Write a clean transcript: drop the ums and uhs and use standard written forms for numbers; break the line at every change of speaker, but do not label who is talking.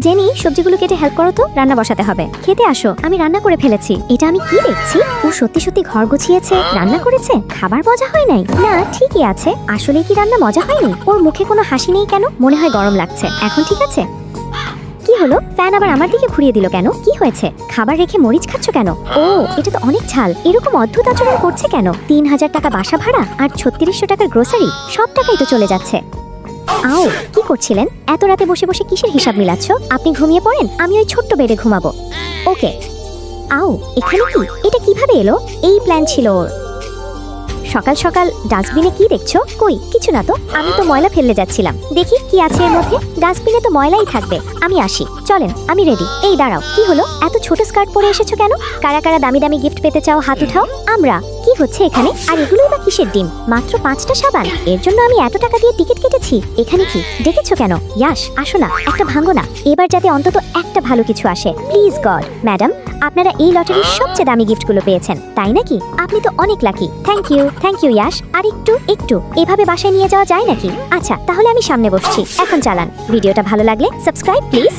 Jenny, সবজিগুলো কেটে help করো তো, রান্না বসাতে হবে। খেতে আসো, আমি রান্না করে ফেলেছি। এটা আমি কি দেখছি? ও সত্যি সত্যি ঘর গুছিয়েছে, রান্না করেছে। খাবার মজা হয় নাই? না, ঠিকই আছে। আসলে কি রান্না মজা হয়নি? ওর মুখে কোনো হাসি নেই কেন? মনে হয় গরম লাগছে। এখন ঠিক আছে? কি হলো? ফ্যান আবার আমার দিকে ঘুরিয়ে দিল কেন? কি হয়েছে? খাবার রেখে মরিচ খাচ্ছ কেন? ও, এটা তো অনেক ঝাল। এরকম অদ্ভুত আচরণ করছে কেন? 3000 টাকা বাসা ভাড়া আর 3600 টাকার গ্রোসারি, সব টাকাই তো চলে যাচ্ছে। আও, কি করছিলেন? এত রাতে বসে বসে কিসের হিসাব মিলাচ্ছ? আপনি ঘুমিয়ে পড়েন, আমি ওই ছোট্ট বেডে ঘুমাবো। ওকে। আও, এখানে কি? এটা কিভাবে এলো? এই প্ল্যান ছিল ওর। সকাল সকাল ডাস্টবিনে কি দেখছো? কই, কিছু না তো। আমি তো ময়লা ফেললে যাচ্ছিলাম। দেখি কি আছে এর মধ্যে। ডাস্টবিনে তো ময়লাই থাকবে। আমি আসি। চলেন, আমি রেডি। এই দাঁড়াও, কি হলো? এত ছোট স্কার্ট পরে এসেছো কেন? কারা কারা দামি দামি গিফট পেতে চাও, হাত উঠাও। আমরা। কি হচ্ছে এখানে? আর এগুলোই বা কিসের ডিম? মাত্র 5টা সাবান, এর জন্য আমি এত টাকা দিয়ে টিকিট কেটেছি। এখানে কি ডেকেছো কেন? ইয়াশ, আসো না, একটা ভাঙো না। এবার যাতে অন্তত একটা ভালো কিছু আসে, প্লিজ গড। ম্যাডাম, আপনারা এই লটারির সবচেয়ে দামি গিফটগুলো পেয়েছেন, তাই নাকি? আপনি তো অনেক লাকি। Thank you Yash. আর একটু এভাবে বাসায় নিয়ে যাওয়া যায় নাকি? আচ্ছা, তাহলে আমি সামনে বসছি। এখন চালান। ভিডিওটা ভালো লাগলে সাবস্ক্রাইব প্লিজ।